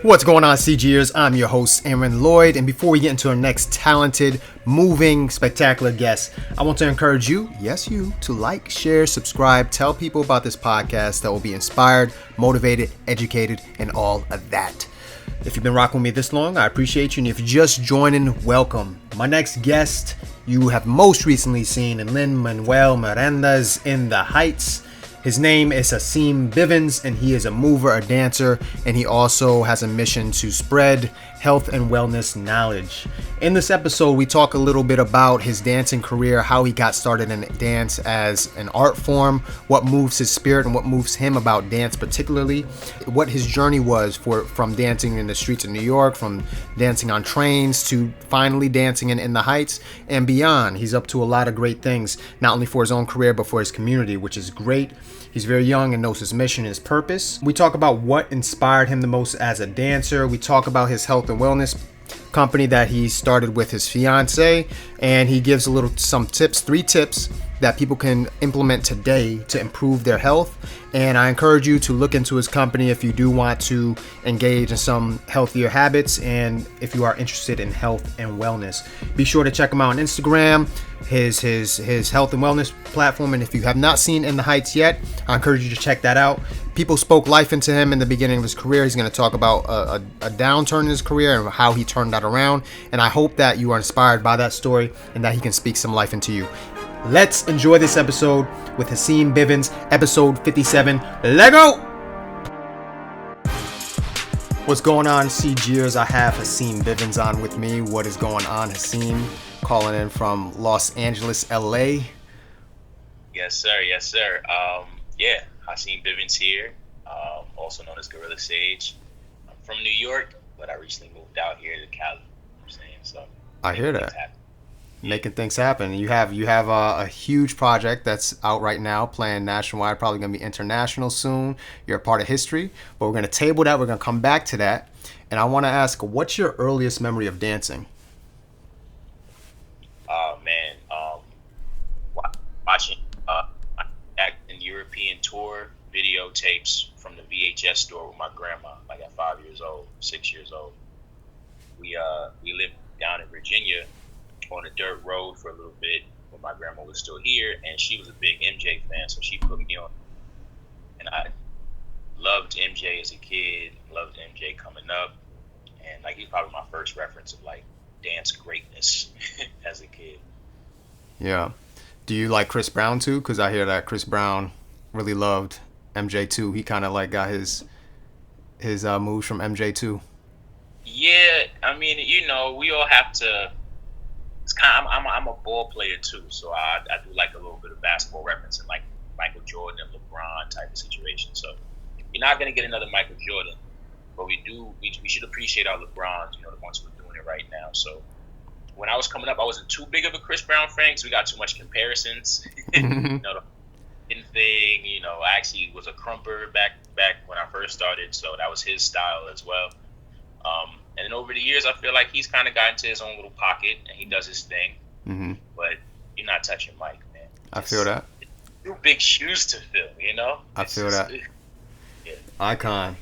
What's going on, CGers? I'm your host, Aaron Lloyd, and before we get into our next talented, moving, spectacular guest, I want to encourage you, yes you, to like, share, subscribe, tell people about this podcast that will be inspired, motivated, educated, and all of that. If you've been rocking with me this long, I appreciate you, and if you're just joining, welcome. My next guest, you have most recently seen in Manuel Miranda's In the Heights. His name is Haseem Bivens, and he is a mover, a dancer, and he also has a mission to spread health and wellness knowledge. In this episode, we talk a little bit about his dancing career, how he got started in dance as an art form, what moves his spirit and what moves him about dance particularly, what his journey was from dancing in the streets of New York, from dancing on trains to finally dancing in the Heights and beyond. He's up to a lot of great things, not only for his own career, but for his community, which is great. He's very young and knows his mission and his purpose. We talk about what inspired him the most as a dancer. We talk about his health and wellness company that he started with his fiance, and he gives some tips, 3 tips that people can implement today to improve their health. And I encourage you to look into his company if you do want to engage in some healthier habits and if you are interested in health and wellness. Be sure to check him out on Instagram, his health and wellness platform, and if you have not seen In the Heights yet, I encourage you to check that out. People spoke life into him in the beginning of his career. He's going to talk about a downturn in his career and how he turned that around, and I hope that you are inspired by that story and that he can speak some life into you. Let's enjoy this episode with Haseem Bivens, episode 57. Lego! What's going on, CGers? I have Haseem Bivens on with me. What is going on, Haseem? Calling in from Los Angeles, LA. Yes, sir. Yes, sir. Haseem Bivins here, also known as Gorilla Sage. I'm from New York, but I recently moved out here to Cali. I'm saying so. I hear that. Making things happen. You have a huge project that's out right now, playing nationwide, probably going to be international soon. You're a part of history, but we're going to table that. We're going to come back to that. And I want to ask, what's your earliest memory of dancing? Watching acting European tour videotapes from the VHS store with my grandma, like at 5 years old, 6 years old. We lived down in Virginia on a dirt road for a little bit when my grandma was still here, and she was a big MJ fan, so she put me on. And I loved MJ as a kid, loved MJ coming up, and like he's probably my first reference of like dance greatness as a kid. Yeah. Do you like Chris Brown too? Because I hear that Chris Brown really loved MJ too. He kind of like got his moves from MJ too. Yeah, I mean, we all have to. It's kind of, I'm a ball player too, so I do like a little bit of basketball referencing like Michael Jordan and LeBron type of situation. So you're not gonna get another Michael Jordan, but we should appreciate our LeBrons, the ones who are doing it right now. So when I was coming up, I wasn't too big of a Chris Brown fan because we got too much comparisons. The thing, I actually was a crumper back when I first started, so that was his style as well. And then over the years, I feel like he's kind of got into his own little pocket and he does his thing. Mm-hmm. But you're not touching Mike, man. I feel that. It's too big shoes to fill, I feel that. Yeah. Icon.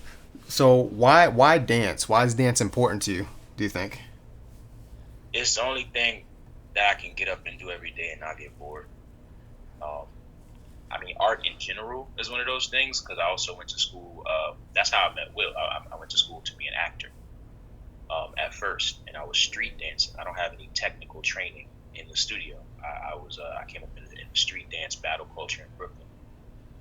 So why dance? Why is dance important to you, do you think? It's the only thing that I can get up and do every day and not get bored. Art in general is one of those things because I also went to school. That's how I met Will. I went to school to be an actor at first, and I was street dancing. I don't have any technical training in the studio. I came up in the street dance battle culture in Brooklyn.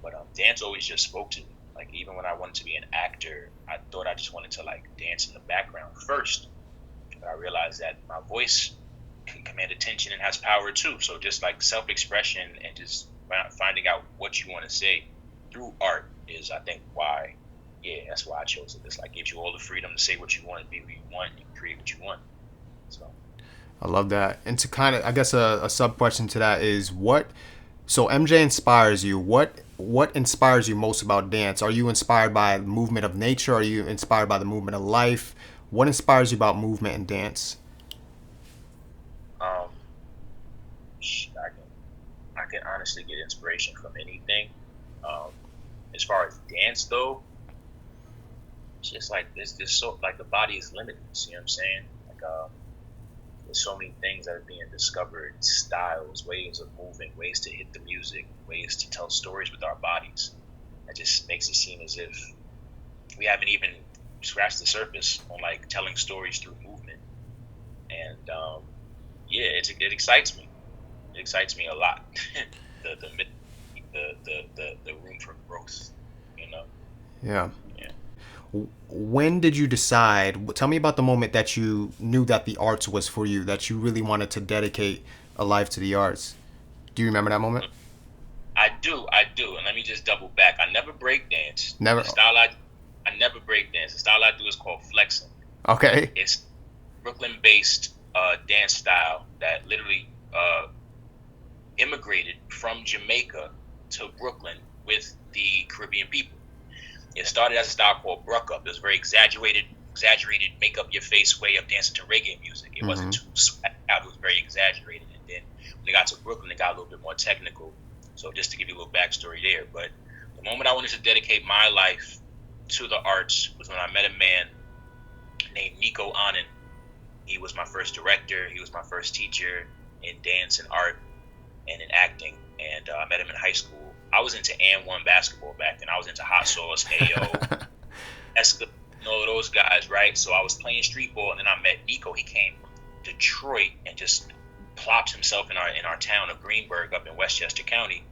But dance always just spoke to me. Like even when I wanted to be an actor, I thought I just wanted to like dance in the background first. But I realized that my voice can command attention and has power too. So just like self-expression and just finding out what you want to say through art is, I think, why. Yeah, that's why I chose it. It's like gives you all the freedom to say what you want, be who you want, and create what you want. So I love that. And to kind of, I guess a sub question to that is so MJ inspires you. What inspires you most about dance? Are you inspired by the movement of nature? Are you inspired by the movement of life? What inspires you about movement and dance? I can honestly get inspiration from anything. As far as dance though, it's just like there's so like the body is limitless. You know what I'm saying? Like there's so many things that are being discovered, styles, ways of moving, ways to hit the music, ways to tell stories with our bodies. That just makes it seem as if we haven't even scratched the surface on like telling stories through movement. And yeah, it excites me. It excites me a lot. the room for growth, you know. Yeah. Yeah. When did you decide? Tell me about the moment that you knew that the arts was for you, that you really wanted to dedicate a life to the arts. Do you remember that moment? I do, and let me just double back. I never break dance. Never. The style I never break dance. The style I do is called flexing. Okay. It's Brooklyn-based dance style that literally immigrated from Jamaica to Brooklyn with the Caribbean people. It started as a style called bruck up. It was very exaggerated, make up your face way of dancing to reggae music. It wasn't too sweat out. It was very exaggerated. And then when they got to Brooklyn, it got a little bit more technical. So just to give you a little backstory there. But the moment I wanted to dedicate my life to the arts was when I met a man named Nico Anand. He was my first director. He was my first teacher in dance and art and in acting. And I met him in high school. I was into And1 basketball back then. I was into Hot Sauce, AO, Esca, all of those guys, right? So I was playing street ball, and then I met Nico. He came from Detroit and just plopped himself in our town of Greenburgh up in Westchester County.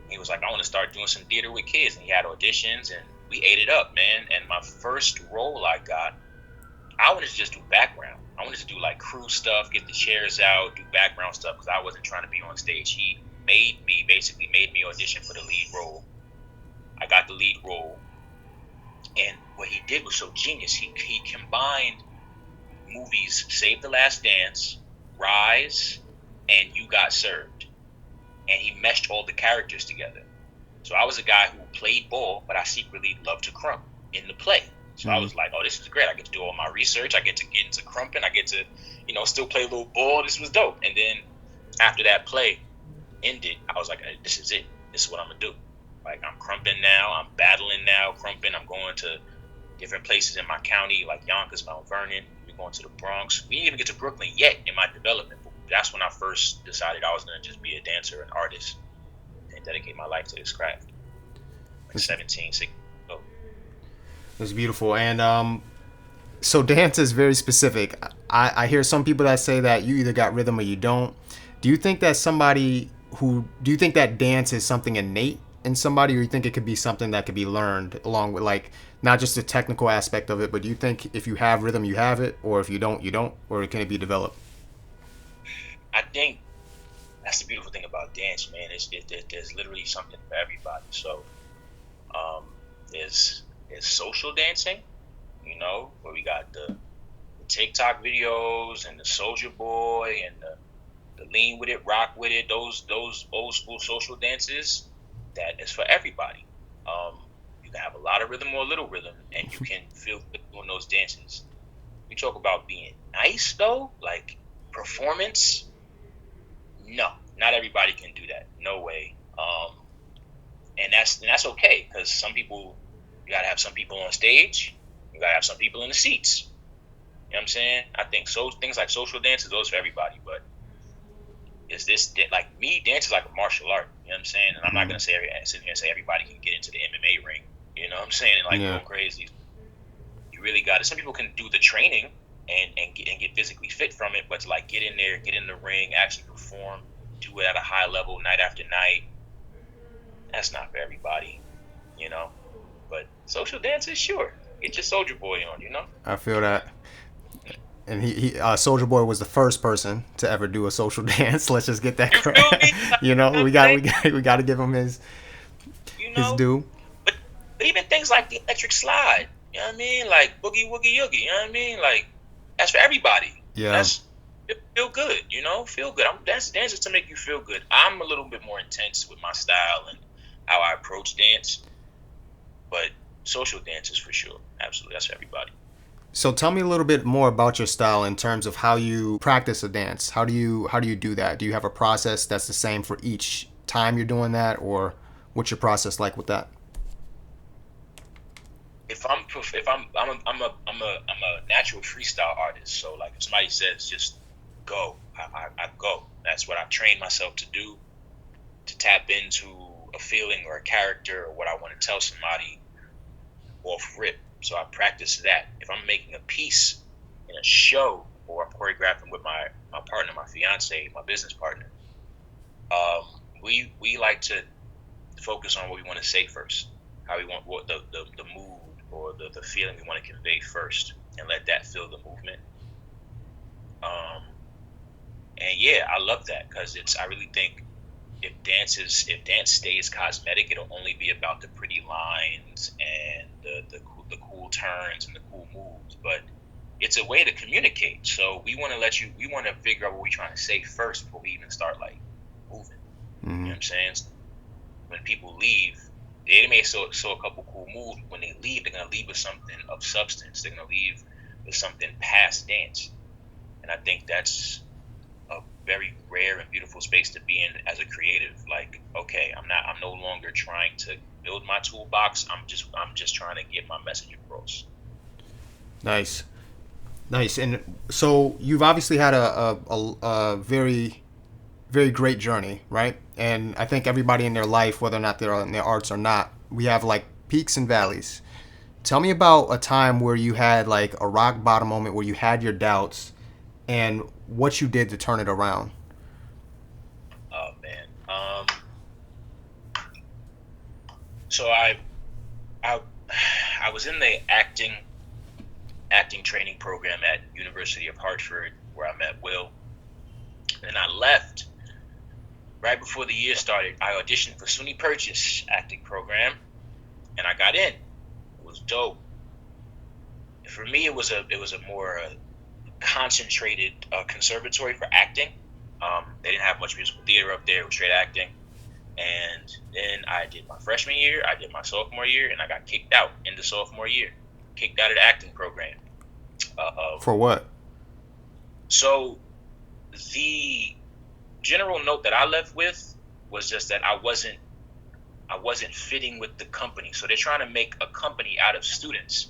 He was like, I want to start doing some theater with kids. And he had auditions, and we ate it up, man. And my first role I got, I wanted to just do background. I wanted to do like crew stuff, get the chairs out, do background stuff, because I wasn't trying to be on stage. He basically made me audition for the lead role. I got the lead role. And what he did was so genius. He combined movies Save the Last Dance, Rise, and You Got Served. And he meshed all the characters together. So I was a guy who played ball, but I secretly loved to crump in the play. So I was like, oh, this is great. I get to do all my research. I get to get into crumping. I get to, still play a little ball. This was dope. And then after that play ended, I was like, hey, this is it. This is what I'm going to do. Like, I'm crumping now. I'm battling now, crumping. I'm going to different places in my county, like Yonkers, Mount Vernon. We're going to the Bronx. We didn't even get to Brooklyn yet in my development. But that's when I first decided I was going to just be a dancer, an artist, and dedicate my life to this craft. Like 17, 16. It's beautiful. And so dance is very specific. I hear some people that say that you either got rhythm or you don't. Do you think that dance is something innate in somebody, or you think it could be something that could be learned along with, like, not just the technical aspect of it, but do you think if you have rhythm, you have it, or if you don't, you don't, or can it be developed? I think that's the beautiful thing about dance, man. There's literally something for everybody. So there's social dancing, where we got the TikTok videos and the Soulja Boy and the lean with it, rock with it, those old school social dances. That is for everybody. You can have a lot of rhythm or a little rhythm, and you can feel good doing those dances. We talk about being nice, though, like performance. No, not everybody can do that. No way. And that's okay, because some people, you gotta have some people on stage. You gotta have some people in the seats. You know what I'm saying? I think things like social dances, those for everybody. But is this like me? Dance is like a martial art. You know what I'm saying? And I'm not gonna sit here and say everybody can get into the MMA ring. You know what I'm saying? And go crazy. You really got it. Some people can do the training and get physically fit from it, but to like get in there, get in the ring, actually perform, do it at a high level night after night. That's not for everybody, But social dances, sure. Get your Soulja Boy on, I feel that. And he Soulja Boy was the first person to ever do a social dance. Let's just get that correct. We got to give him his due. But even things like the electric slide, you know what I mean? Like boogie woogie yoogie, you know what I mean? Like that's for everybody. Yeah. Feel good, feel good. Dance is to make you feel good. I'm a little bit more intense with my style and how I approach dance, but social dance is for sure. Absolutely, that's for everybody. So tell me a little bit more about your style in terms of how you practice a dance. How do you do that? Do you have a process that's the same for each time you're doing that, or what's your process like with that? If I'm if I'm a natural freestyle artist. So like if somebody says just go, I go. That's what I train myself to do, to tap into a feeling or a character or what I want to tell somebody off rip. So I practice that. If I'm making a piece in a show or I'm choreographing with my partner, my fiance, my business partner, we like to focus on what we want to say first, how we want what the mood or the feeling we want to convey first, and let that fill the movement. And yeah, I love that because I really think if dance stays cosmetic, it'll only be about the pretty lines and the cool turns and the cool moves. But it's a way to communicate. So we want to figure out what we're trying to say first before we even start like moving. Mm-hmm. You know what I'm saying? When people leave, they may show a couple cool moves. When they leave, they're gonna leave with something of substance. They're gonna leave with something past dance. And I think that's a very rare and beautiful space to be in as a creative. Like, okay, I'm no longer trying to build my toolbox. I'm just trying to get my message across. Nice. And so you've obviously had a very, very great journey, right? And I think everybody in their life, whether or not they're in their arts or not, we have like peaks and valleys. Tell me about a time where you had like a rock bottom moment where you had your doubts and what you did to turn it around. Oh man. So I was in the acting training program at University of Hartford where I met Will. And I left right before the year started. I auditioned for SUNY Purchase acting program and I got in. It was dope. For me, it was a more concentrated conservatory for acting. They didn't have much musical theater up there. It was straight acting. And then I did my freshman year, I did my sophomore year, and I got kicked out in the sophomore year. Kicked out of the acting program. For what? So the general note that I left with was just that I wasn't fitting with the company. So they're trying to make a company out of students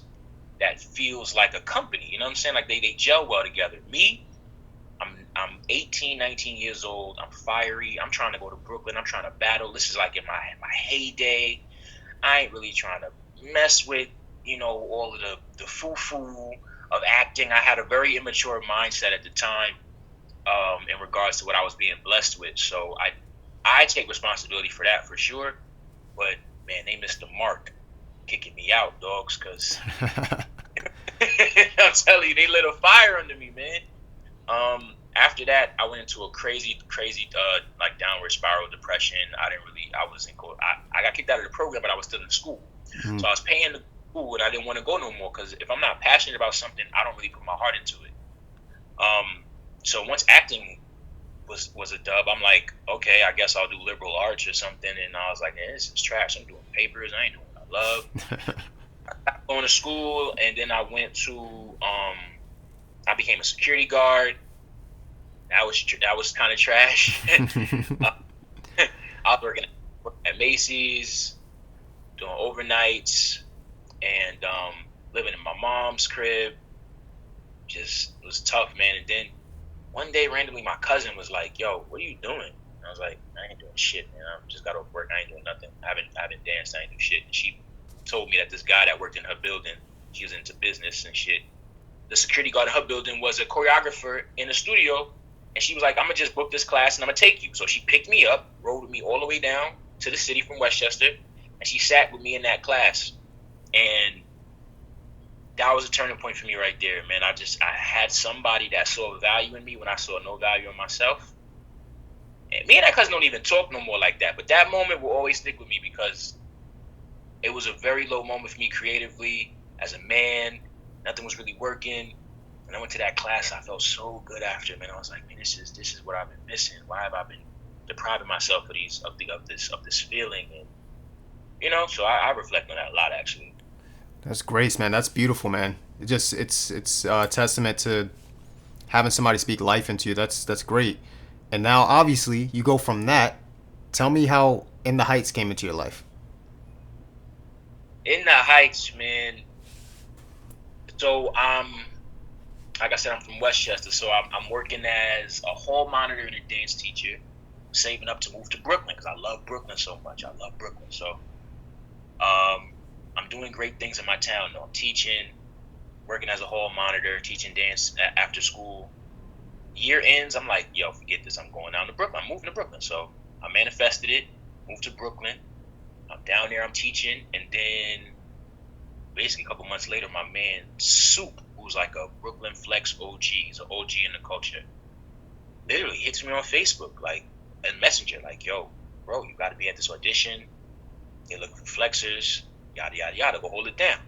that feels like a company. You know what I'm saying? Like they gel well together. Me, I'm 18, 19 years old. I'm fiery. I'm trying to go to Brooklyn. I'm trying to battle. This is like in my heyday. I ain't really trying to mess with, all of the foo-foo of acting. I had a very immature mindset at the time in regards to what I was being blessed with. So I take responsibility for that for sure. But, man, they missed the mark kicking me out, dogs, because I'm telling you, they lit a fire under me, man. After that, I went into a crazy, like downward spiral depression. I got kicked out of the program, but I was still in school. Mm-hmm. So I was paying the school, and I didn't want to go no more because if I'm not passionate about something, I don't really put my heart into it. So once acting was a dub, I'm like, okay, I guess I'll do liberal arts or something. And I was like, man, this is trash. I'm doing papers. I ain't doing what I love. I stopped going to school, and then I went to I became a security guard. That was kind of trash. I was working at Macy's, doing overnights, and living in my mom's crib. Just it was tough, man. And then one day, randomly, my cousin was like, "Yo, what are you doing?" And I was like, "I ain't doing shit, man. I just got off work. I ain't doing nothing. I haven't danced. I ain't doing shit." And she told me that this guy that worked in her building, she was into business and shit. The security guard in her building was a choreographer in the studio. And she was like, I'm going to just book this class and I'm going to take you. So she picked me up, rode with me all the way down to the city from Westchester, and she sat with me in that class. And that was a turning point for me right there, man. I had somebody that saw value in me when I saw no value in myself. And me and that cousin don't even talk no more like that. But that moment will always stick with me because it was a very low moment for me creatively as a man. Nothing was really working. When I went to that class, I felt so good after, man. I was like, man, this is what I've been missing. Why have I been depriving myself of this feeling? And so I reflect on that a lot, actually. That's grace, man. That's beautiful, man. It's a testament to having somebody speak life into you. That's great. And now, obviously, you go from that. Tell me how In the Heights came into your life. In the Heights, man. So like I said, I'm from Westchester, so I'm working as a hall monitor and a dance teacher, saving up to move to Brooklyn because I love Brooklyn so much. I love Brooklyn. So I'm doing great things in my town. Though. I'm teaching, working as a hall monitor, teaching dance after school. Year ends, I'm like, yo, forget this. I'm going down to Brooklyn. I'm moving to Brooklyn. So I manifested it, moved to Brooklyn. I'm down there, I'm teaching, and then basically a couple months later, my man Soup, who's like a Brooklyn Flex OG, he's an OG in the culture, literally hits me on Facebook, like a messenger, like, yo, bro, you got to be at this audition. They're looking for flexers, yada yada yada. Go hold it down.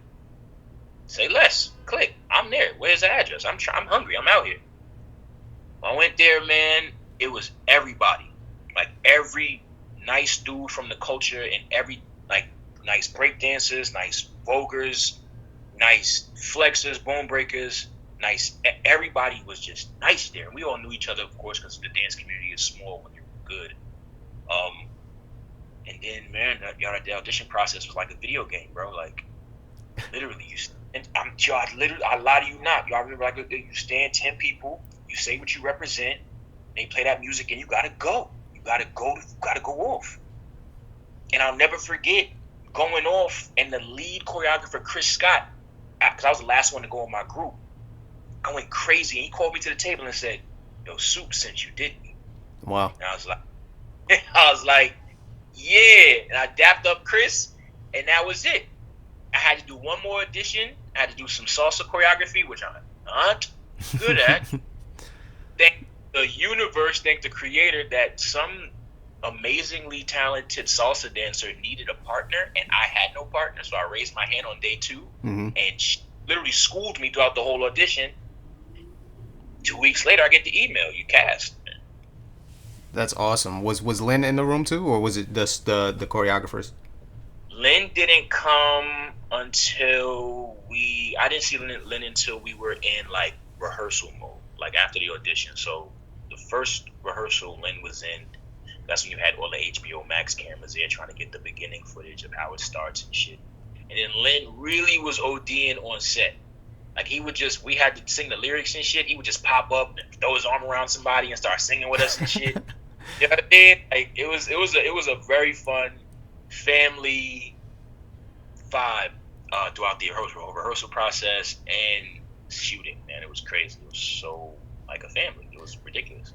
Say less. Click. I'm there. Where's the address? I'm hungry. I'm out here. When I went there, man, it was everybody, like every nice dude from the culture and every like nice break dancers, nice voguers, nice flexers, bone breakers, nice. Everybody was just nice there. We all knew each other, of course, because the dance community is small when you're good. And then, man, the audition process was like a video game, bro. Like, literally, I lie to you not. Y'all remember, like, you stand 10 people, you say what you represent, they play that music, and you gotta go. You gotta go off. And I'll never forget going off, and the lead choreographer, Chris Scott, because I was the last one to go in my group, I went crazy, and he called me to the table and said, yo, Soup sent you, didn't he? Wow. And I was like, yeah. And I dapped up Chris, and that was it. I had to do one more audition. I had to do some salsa choreography, which I'm not good at. Thank the universe, thank the creator that some amazingly talented salsa dancer needed a partner, and I had no partner, so I raised my hand on day 2, and she literally schooled me throughout the whole audition. 2 weeks later, I get the email, you cast. That's awesome. Was Lynn in the room too, or was it just the choreographers? Lynn didn't come until I didn't see Lynn until we were in like rehearsal mode, like after the audition. So the first rehearsal Lynn was in, that's when you had all the HBO Max cameras there trying to get the beginning footage of how it starts and shit. And then Lynn really was ODing on set. Like we had to sing the lyrics and shit. He would just pop up and throw his arm around somebody and start singing with us and shit. You know what I mean? Like it was a very fun family vibe throughout the rehearsal process and shooting. Man, it was crazy. It was so like a family. It was ridiculous.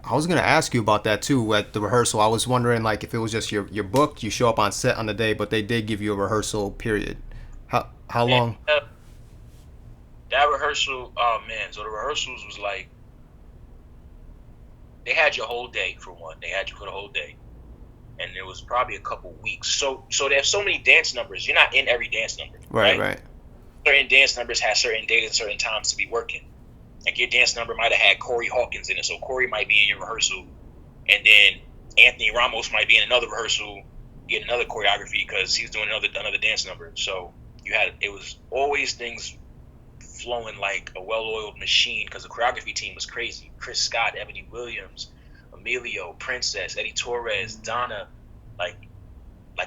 I was gonna ask you about that too at the rehearsal. I was wondering like if it was just your booked, you show up on set on the day, but they did give you a rehearsal period. How long? That rehearsal, oh man! So the rehearsals was like they had your whole day for one. They had you for the whole day, and it was probably a couple weeks. So they have so many dance numbers. You're not in every dance number. Right. Certain dance numbers have certain days and certain times to be working. Like your dance number might have had Corey Hawkins in it, so Corey might be in your rehearsal, and then Anthony Ramos might be in another rehearsal, get another choreography because he's doing another dance number. So it was always things flowing like a well-oiled machine because the choreography team was crazy. Chris Scott, Ebony Williams, Emilio, Princess, Eddie Torres, Donna, like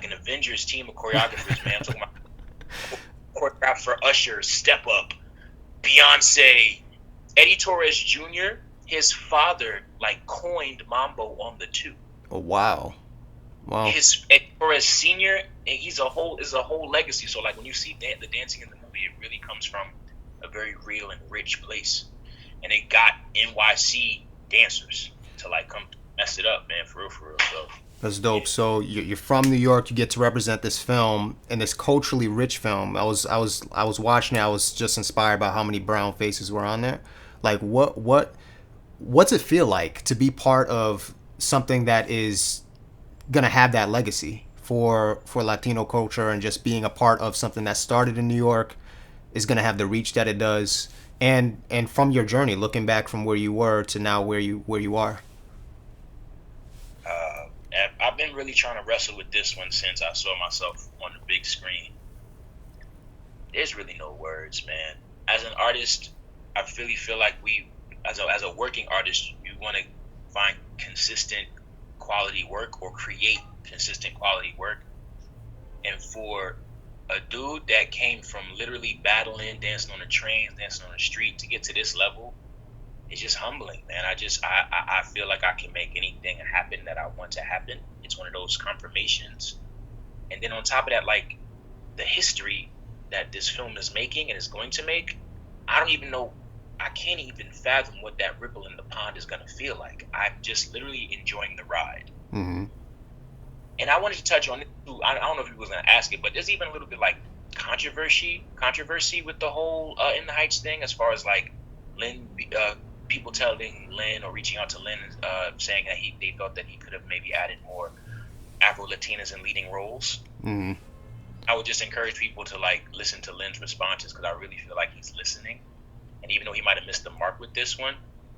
an Avengers team of choreographers, man. I'm talking about choreographer Usher, Step Up, Beyonce, Eddie Torres Jr., his father like coined Mambo on the 2. Oh wow. His Eddie Torres Sr., is a whole legacy. So like when you see the dancing in the movie, it really comes from a very real and rich place, and they got NYC dancers to like come mess it up, man, for real. So that's dope. Yeah. So you're from New York. You get to represent this film and this culturally rich film. I was watching it. I was just inspired by how many brown faces were on there. Like what's it feel like to be part of something that is gonna have that legacy for Latino culture, and just being a part of something that started in New York is going to have the reach that it does, and from your journey, looking back from where you were to now where you are? I've been really trying to wrestle with this one since I saw myself on the big screen. There's really no words, man. As an artist, I really feel like as a working artist, you want to find consistent quality work or create consistent quality work. And for a dude that came from literally battling, dancing on the trains, dancing on the street to get to this level, it's just humbling, man. I feel like I can make anything happen that I want to happen. It's one of those confirmations. And then on top of that, like the history that this film is making and is going to make, I don't even know. I can't even fathom what that ripple in the pond is going to feel like. I'm just literally enjoying the ride. Mm-hmm. And I wanted to touch on it too. I don't know if you was going to ask it, but there's even a little bit like controversy with the whole In the Heights thing, as far as like Lynn, people telling Lynn or reaching out to Lynn, saying that they thought that he could have maybe added more Afro-Latinas in leading roles. Mm-hmm. I would just encourage people to like listen to Lynn's responses, because I really feel like he's listening. And even though he might have missed the mark with this one,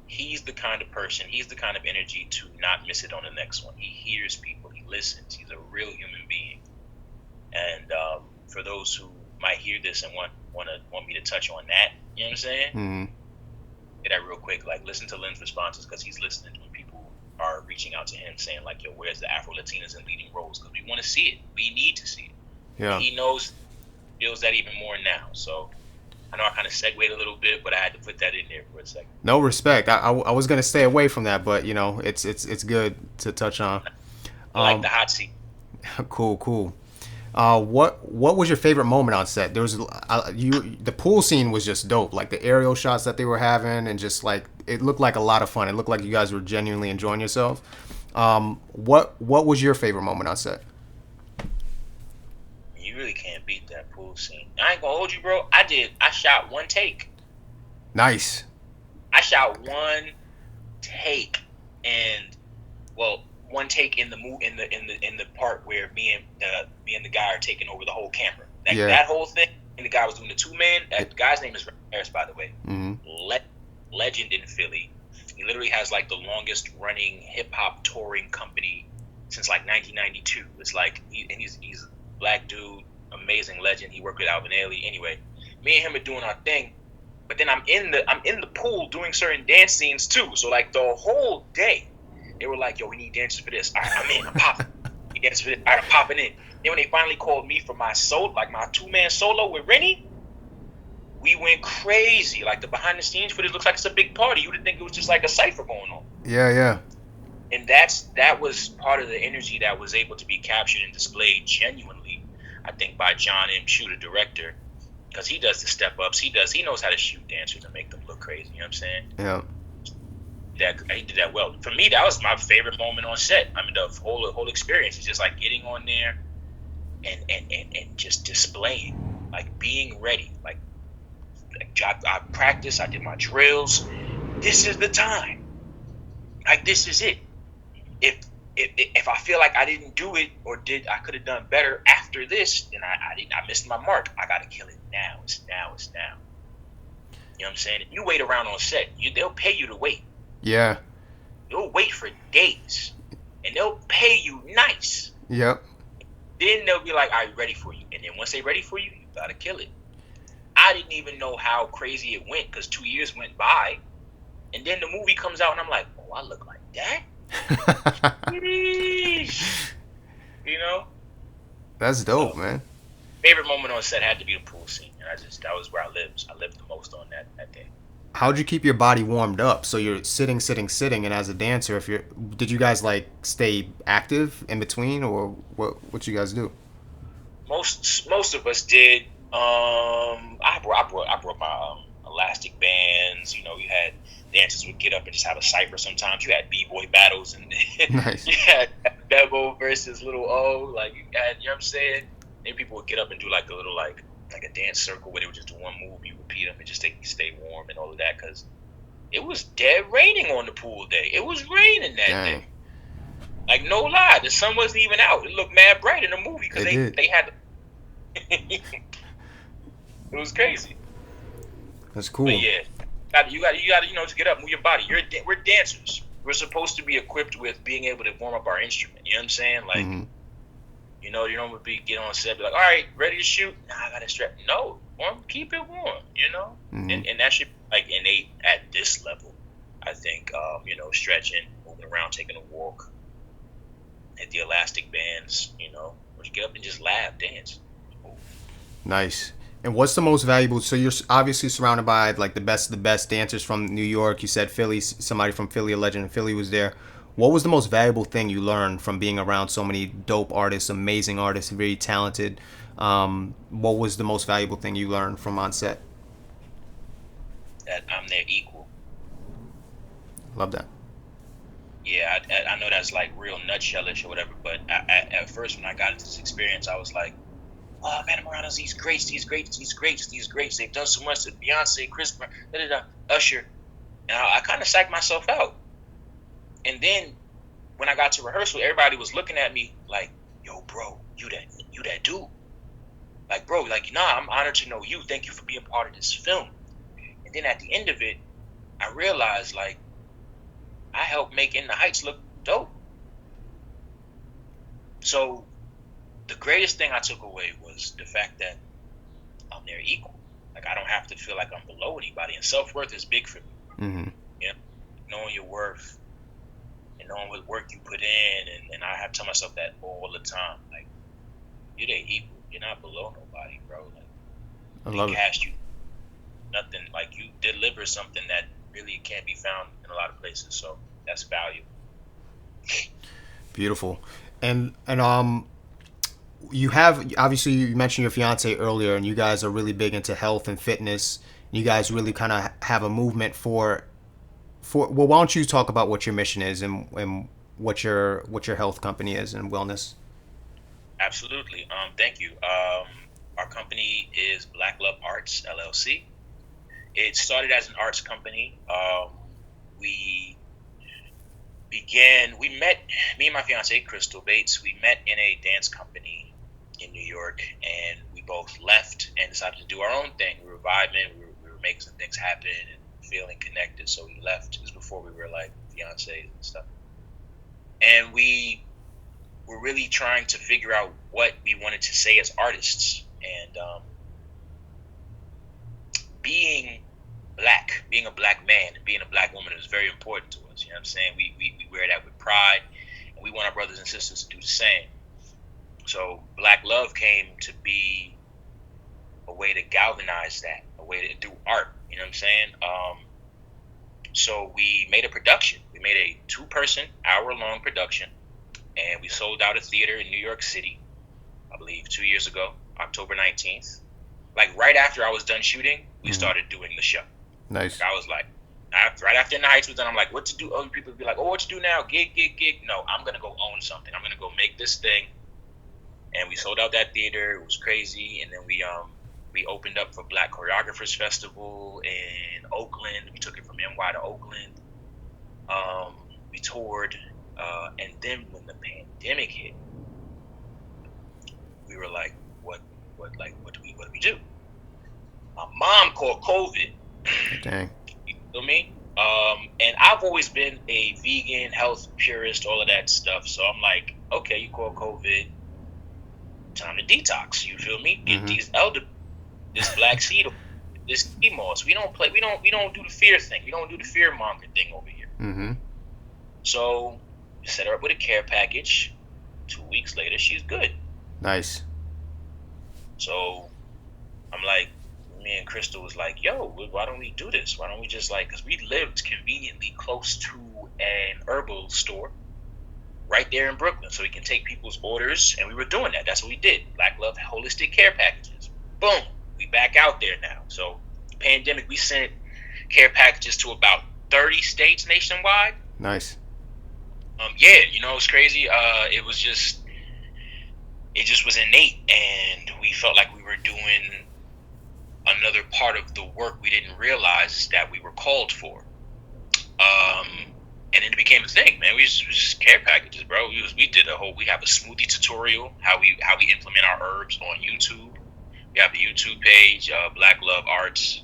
he's the kind of person, he's the kind of energy to not miss it on the next one. He hears people, he listens, he's a real human being. And for those who might hear this and want me to touch on that, you know what I'm saying? Mm-hmm. Get that real quick. Like, listen to Lynn's responses, because he's listening when people are reaching out to him saying like, yo, where's the Afro-Latinas in leading roles? Because we want to see it. We need to see it. Yeah. And he feels that even more now. So I know I kind of segued a little bit, but I had to put that in there for a second. No, respect. I was gonna stay away from that, but you know, it's good to touch on. I like the hot seat. Cool. What was your favorite moment on set? There was the pool scene was just dope. Like the aerial shots that they were having, and just like it looked like a lot of fun. It looked like you guys were genuinely enjoying yourself. What was your favorite moment on set? You really can't beat that pool scene. I ain't gonna hold you, bro. I shot one take. Nice. I shot one take, and one take in the part where me and the guy are taking over the whole camera. That whole thing, and the guy was doing the 2-man. That guy's name is Harris, by the way. Mm-hmm. Legend in Philly. He literally has like the longest running hip hop touring company since like 1992. It's like he's a black dude, amazing legend. He worked with Alvin Ailey. Anyway, me and him are doing our thing, but then I'm in the pool doing certain dance scenes too. So like the whole day, they were like, "Yo, we need dancers for this." All right, I'm in. I'm popping. We need dancers for this. All right, I'm popping in. Then when they finally called me for my solo, like my 2-man solo with Rennie, we went crazy. Like the behind the scenes footage looks like it's a big party. You would think it was just like a cypher going on. Yeah. And that was part of the energy that was able to be captured and displayed genuinely, I think, by John M. Chu, the director, because he does the step ups. He knows how to shoot dancers and make them look crazy. You know what I'm saying? Yeah. He did that well. For me, that was my favorite moment on set. I mean, the whole experience is just like getting on there and just displaying, like being ready. Like I practiced. I did my drills. This is the time. Like this is it. If I feel like I didn't do it I could have done better after this, then I missed my mark. I gotta kill it now. It's now. You know what I'm saying? If you wait around on set, they'll pay you to wait. Yeah. You'll wait for days, and they'll pay you nice. Yep. Then they'll be like, "Are you ready for you?" And then once they're ready for you, you gotta kill it. I didn't even know how crazy it went, because 2 years went by, and then the movie comes out, and I'm like, "Oh, I look like that." You know? That's dope, man. Favorite moment on set had to be the pool scene, and that was where I lived. I lived the most on that day. How'd you keep your body warmed up? So you're sitting, and as a dancer, did you guys like stay active in between, or what you guys do? Most of us did. I brought my elastic bands. You know, you had dancers would get up and just have a cipher. Sometimes you had b-boy battles, and Nice. You had Bevo versus Little O. Like you know what I'm saying? Then people would get up and do like a little like a dance circle where they would just do one move, you repeat them, and just stay warm and all of that, because it was dead raining on the pool day. It was raining that day. Like, no lie, the sun wasn't even out. It looked mad bright in the movie because they had. It was crazy. That's cool. But yeah, you got to get up, move your body. We're dancers. We're supposed to be equipped with being able to warm up our instrument. You know what I'm saying? Like. Mm-hmm. You know, you don't get on set, be like, all right, ready to shoot? Nah, I got to strap. No, keep it warm, you know? Mm-hmm. And that should be like innate at this level, I think, stretching, moving around, taking a walk, hit the elastic bands, you know, or you get up and just laugh, dance. Nice. And what's the most valuable? So you're obviously surrounded by like the best dancers from New York. You said Philly, somebody from Philly, a legend in Philly was there. What was the most valuable thing you learned from being around so many dope artists, amazing artists, very talented? What was the most valuable thing you learned from on set? That I'm their equal. Love that. Yeah, I know that's like real nutshellish or whatever, but at first when I got into this experience, I was like, oh man, I'm around these greats, these greats, these greats, these greats. They've done so much. Beyonce, Chris Brown, da da da, Usher, and I kind of psyched myself out. And then when I got to rehearsal, everybody was looking at me like, "Yo, bro, you that dude." Like, bro, like, nah, I'm honored to know you. Thank you for being part of this film. And then at the end of it, I realized like I helped make In the Heights look dope. So the greatest thing I took away was the fact that I'm their equal. Like I don't have to feel like I'm below anybody. And self-worth is big for me. Mm-hmm. You know, knowing your worth and knowing what work you put in, and I have to tell myself that all the time. Like you're their equal. You're not below nobody, bro. Like I they love it. cast you nothing. Like you deliver something that really can't be found in a lot of places. So that's value. Beautiful. And you have obviously you mentioned your fiance earlier, and you guys are really big into health and fitness. You guys really kind of have a movement for. Well, why don't you talk about what your mission is and what your health company is and wellness? Absolutely. Thank you. Our company is Blakh Love Arts LLC. It started as an arts company. We we met, me and my fiance, Crystal Bates, we met in a dance company in New York, and we both left and decided to do our own thing. We were vibing, we were making some things happen and feeling connected, so we left. This was before we were like fiancés and stuff. And we were really trying to figure out what we wanted to say as artists. And being being a black man, and being a black woman is very important to us. You know what I'm saying? We wear that with pride, and we want our brothers and sisters to do the same. So Blakh Love came to be a way to galvanize that, a way to do art. You know what I'm saying? So we made a production. We made a 2-person, hour-long production, and we sold out a theater in New York City, I believe 2 years ago, October 19th. Like right after I was done shooting, we started doing the show. Nice. Like, I was like, right after In the Heights was done, I'm like, what to do? Other people would be like, oh, what to do now? Gig, gig, gig. No, I'm gonna go own something. I'm gonna go make this thing. And we sold out that theater. It was crazy. And then we opened up for Black Choreographers Festival in Oakland. We took it from NY to Oakland. We toured, and then when the pandemic hit, we were like, what do we do? My mom caught COVID. Dang. You feel me? And I've always been a vegan, health purist, all of that stuff. So I'm like, okay, you caught COVID, time to detox. You feel me? Get these this black seed, this sea moss. We don't do the fear thing. We don't do the fear monger thing over here. Mm-hmm. So we set her up with a care package. 2 weeks later, she's good. Nice. So I'm like, me and Crystal was like, yo, why don't we do this? Why don't we just like, because we lived conveniently close to an herbal store right there in Brooklyn, so we can take people's orders, and we were doing that. That's what we did. Blakh Love holistic care packages. Boom, we back out there now. So pandemic, we sent care packages to about 30 states nationwide. Nice. Yeah, it's crazy. It just was innate, and we felt like we were doing another part of the work we didn't realize that we were called for. And then it became a thing, man. We just care packages, bro. We have a smoothie tutorial, how we implement our herbs on YouTube. We have the YouTube page, Blakh Love Arts.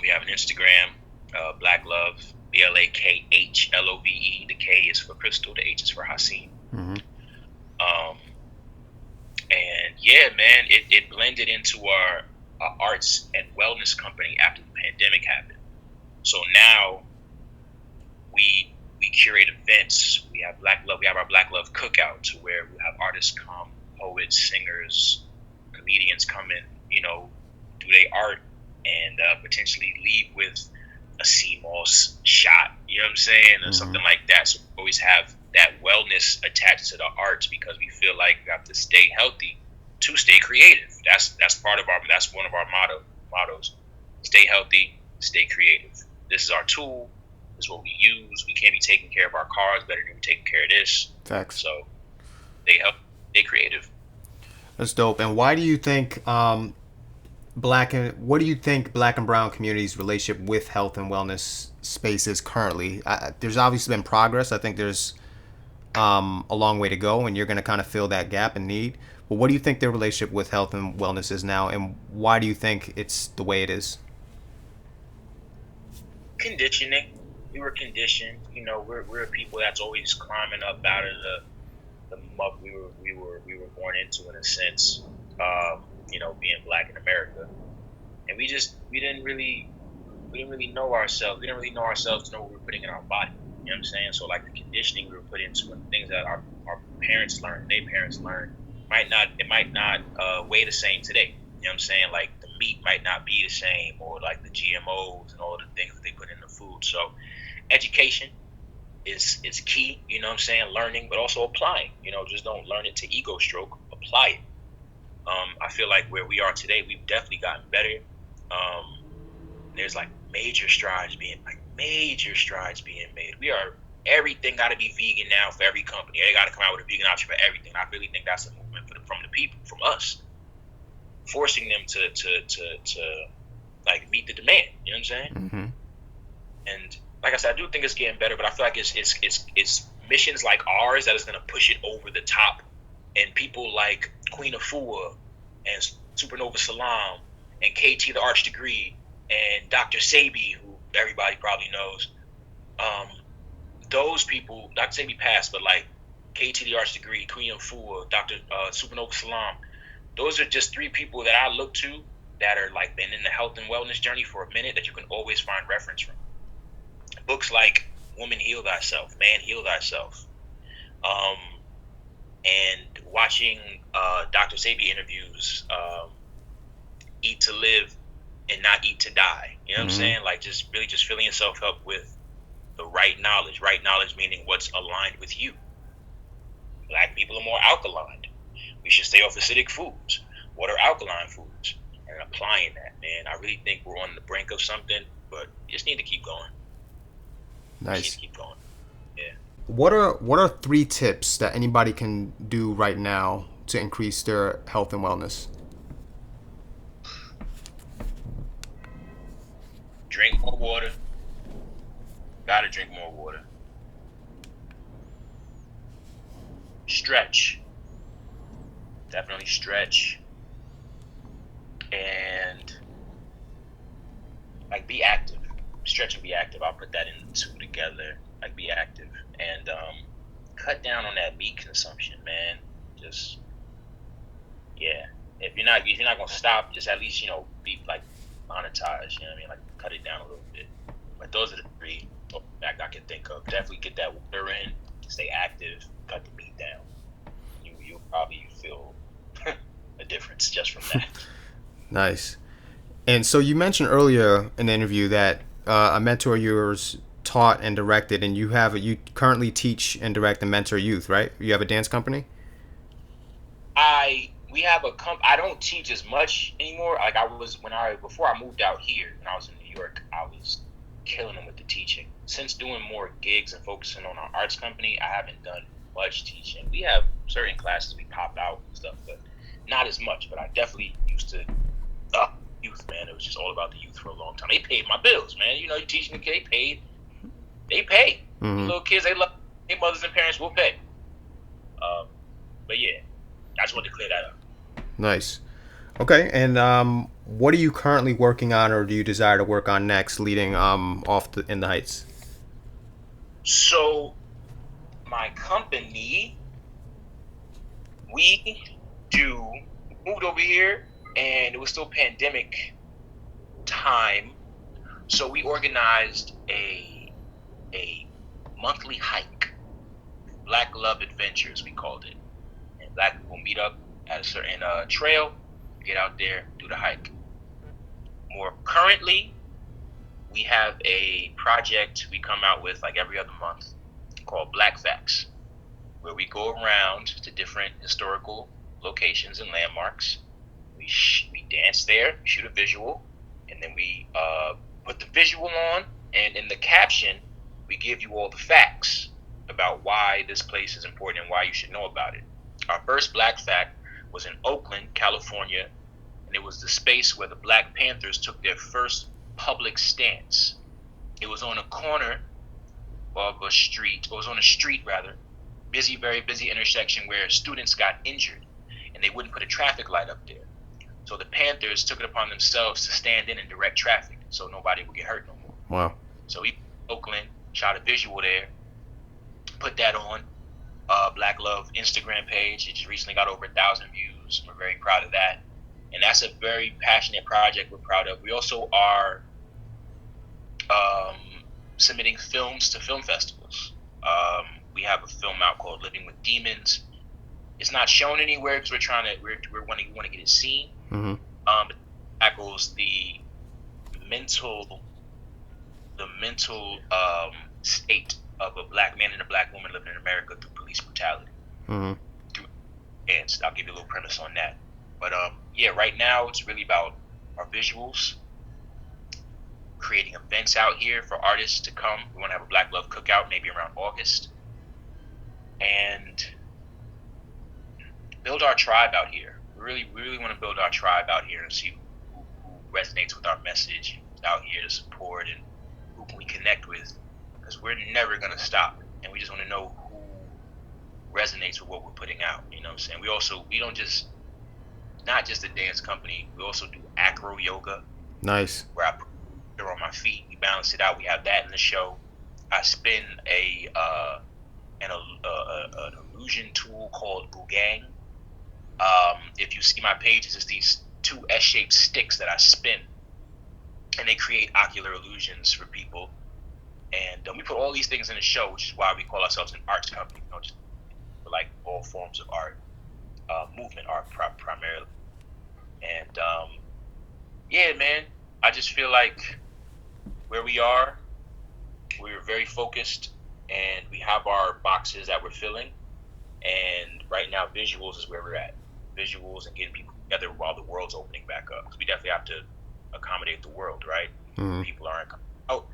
We have an Instagram, Blakh Love, BLAKHLOVE. The K is for Crystal, the H is for Haseem. Mm-hmm. And yeah, man, it blended into our arts and wellness company after the pandemic happened. So now we curate events. We have Blakh Love. We have our Blakh Love cookout, to where we have artists come, poets, singers, comedians come in, do their art and potentially leave with a CMOS shot, you know what I'm saying, or something like that. So we always have that wellness attached to the arts because we feel like we have to stay healthy to stay creative. That's one of our mottos. Stay healthy, stay creative. This is our tool. This is what we use. We can't be taking care of our cars better than we're taking care of this. Facts. So stay creative. That's dope. And why do you think what do you think Black and brown communities' relationship with health and wellness spaces currently? There's obviously been progress. I think there's a long way to go, and you're going to kind of fill that gap and need. But what do you think their relationship with health and wellness is now, and why do you think it's the way it is? Conditioning. We were conditioned. We're people that's always climbing up out of the muck we were born into, in a sense. Being Black in America, and we didn't really know ourselves. We didn't really know ourselves to know what we were putting in our body. You know what I'm saying? So like the conditioning we were put into and things that our parents learned, their parents learned, might not weigh the same today. You know what I'm saying? Like the meat might not be the same, or like the GMOs and all the things that they put in the food. So education is key. You know what I'm saying? Learning, but also applying. Just don't learn it to ego stroke. Apply it. I feel like where we are today, we've definitely gotten better. There's like major strides being made. Everything got to be vegan now for every company. They got to come out with a vegan option for everything. I really think that's a movement from the people, from us, forcing them to like meet the demand. You know what I'm saying? Mm-hmm. And like I said, I do think it's getting better, but I feel like it's missions like ours that is going to push it over the top. And people like Queen Afua and Supernova Salam and KT the Arch Degree and Dr. Sabi, who everybody probably knows, those people, Dr. Sabi passed, but like KT the Arch Degree, Queen Afua, Dr. Supernova Salam, those are just three people that I look to that are like been in the health and wellness journey for a minute that you can always find reference from. Books like Woman Heal Thyself, Man Heal Thyself, and watching Dr. Sabi interviews, Eat to Live and Not Eat to Die. You know what I'm saying? Like just filling yourself up with the right knowledge. Right knowledge meaning what's aligned with you. Black people are more alkaline. We should stay off acidic foods. What are alkaline foods? And applying that, man. I really think we're on the brink of something, but just need to keep going. Nice. Keep going. Yeah. What are 3 tips that anybody can do right now to increase their health and wellness? Drink more water. Gotta drink more water. Stretch. Definitely stretch. And like be active. Stretch and be active. I'll put that in 2 together. Like be active. And cut down on that meat consumption, man. Just if you're not gonna stop, just at least be like monetized. You know what I mean? Like cut it down a little bit. But those are the 3 that I can think of. Definitely get that water in. Stay active. Cut the meat down. You'll probably feel a difference just from that. Nice. And so you mentioned earlier in the interview that a mentor of yours taught and directed, and you currently teach and direct and mentor youth, right? You have a dance company? We have I don't teach as much anymore. Like before I moved out here, when I was in New York, I was killing them with the teaching. Since doing more gigs and focusing on our arts company, I haven't done much teaching. We have certain classes we pop out and stuff, but not as much. But I definitely used to youth, man. It was just all about the youth for a long time. They paid my bills, man. You teaching the kid, they pay. Mm-hmm. The little kids, they love their mothers and parents will pay. But yeah, I just wanted to clear that up. Nice. Okay, and what are you currently working on, or do you desire to work on next, leading in the Heights? So, my company, we moved over here, and it was still pandemic time, so we organized a monthly hike, Blakh Love Adventures, we called it. And Black people meet up at a certain trail, get out there, do the hike. More currently, we have a project we come out with like every other month called Black Facts, where we go around to different historical locations and landmarks. We dance there, we shoot a visual, and then we put the visual on, and in the caption, we give you all the facts about why this place is important and why you should know about it. Our first Black Fact was in Oakland, California, and it was the space where the Black Panthers took their first public stance. It was on a corner of a street, or it was on a street rather, busy, very busy intersection where students got injured and they wouldn't put a traffic light up there. So the Panthers took it upon themselves to stand in and direct traffic so nobody would get hurt no more. Wow. So we Oakland, shot a visual there, put that on Blakh Love Instagram page. It just recently got over 1,000 views. We're very proud of that. And that's a very passionate project we're proud of. We also are submitting films to film festivals. We have a film out called Living with Demons. It's not shown anywhere because we want to get it seen. Mm-hmm. It tackles the mental state of a Black man and a Black woman living in America through police brutality. Mm-hmm. And I'll give you a little premise on that. But yeah, right now it's really about our visuals, creating events out here for artists to come. We want to have a Blakh Love cookout maybe around August, and build our tribe out here. We really want to build our tribe out here and see who resonates with our message out here to support, and who can we connect with, because we're never going to stop, and we just want to know who resonates with what we're putting out. You know what I'm saying? We don't just, not just a dance company, we also do acro yoga. Nice. Where I put it on my feet, we balance it out. We have that in the show. I spin an illusion tool called Boogang. If you see my pages, it's these two S-shaped sticks that I spin, and they create ocular illusions for people. And we put all these things in the show, which is why we call ourselves an arts company. You know, just for like all forms of art, movement art primarily. And yeah, man, I just feel like where we are, we're very focused, and we have our boxes that we're filling. And right now, visuals is where we're at. Visuals and getting people together while the world's opening back up. Because we definitely have to accommodate the world, right? Mm-hmm. People aren't coming out.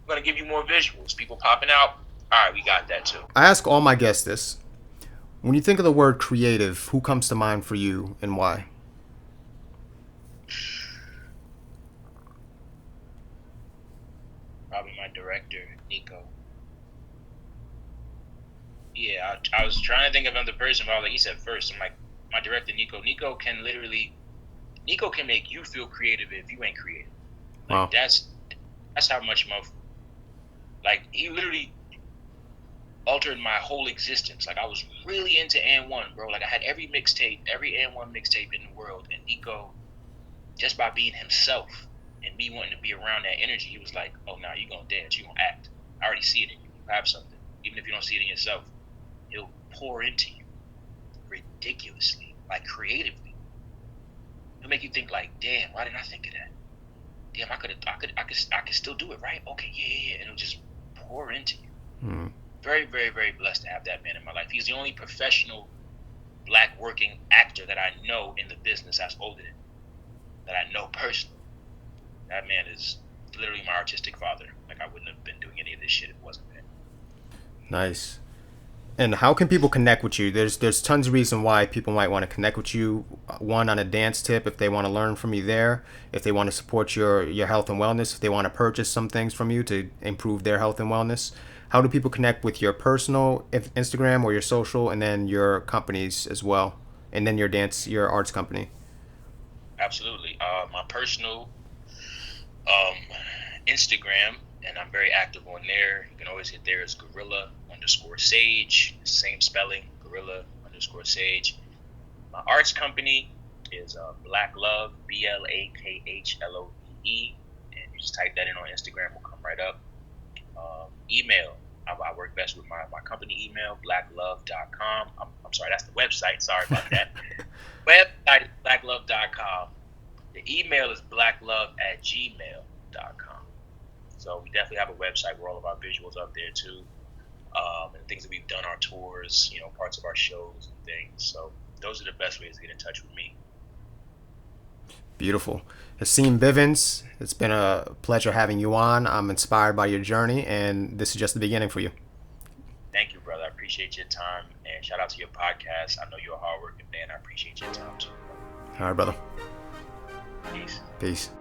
We're going to give you more visuals. People popping out. All right, we got that too. I ask all my guests this. When you think of the word creative, who comes to mind for you and why? Probably my director, Nico. Yeah, I was trying to think of another person, but I was like, he said first. I'm like, my director, Nico. Nico can make you feel creative if you ain't creative. Like, wow. That's how much he literally altered my whole existence. Like, I was really into And1, bro. Like, I had every And1 mixtape in the world, and Nico, just by being himself and me wanting to be around that energy, he was like, oh, nah, you gonna dance, you gonna act. I already see it in you. You have something. Even if you don't see it in yourself, he'll pour into you ridiculously, like creatively. It'll make you think like, damn, why didn't I think of that? Damn, I could still do it, right? Okay, yeah. And it'll just pour into you. Mm. Very, very, very blessed to have that man in my life. He's the only professional Black working actor that I know in the business that's older than me, that I know personally. That man is literally my artistic father. Like, I wouldn't have been doing any of this shit if it wasn't him. Nice. And how can people connect with you? There's tons of reason why people might want to connect with you. One, on a dance tip, if they want to learn from you there, if they want to support your health and wellness, if they want to purchase some things from you to improve their health and wellness. How do people connect with your personal Instagram or your social, and then your companies as well, and then your arts company? Absolutely. My personal Instagram, and I'm very active on there. You can always hit there. It's gorilla_sage, same spelling, gorilla_sage. My arts company is Blakh Love, BLAKHLOVE, and you just type that in on Instagram, will come right up. Email, I work best with my company email, blakhlove.com. I'm sorry, that's the website. Sorry about that. Website is blakhlove.com. email is blakhlove@gmail.com. So we definitely have a website where all of our visuals up there too, and things that we've done, our tours, parts of our shows and things. So those are the best ways to get in touch with me. Beautiful. Haseem Bivens, it's been a pleasure having you on. I'm inspired by your journey, and this is just the beginning for you. Thank you, brother. I appreciate your time, and shout out to your podcast. I know you're a hardworking man. I appreciate your time too, brother. All right, brother. Peace. Peace.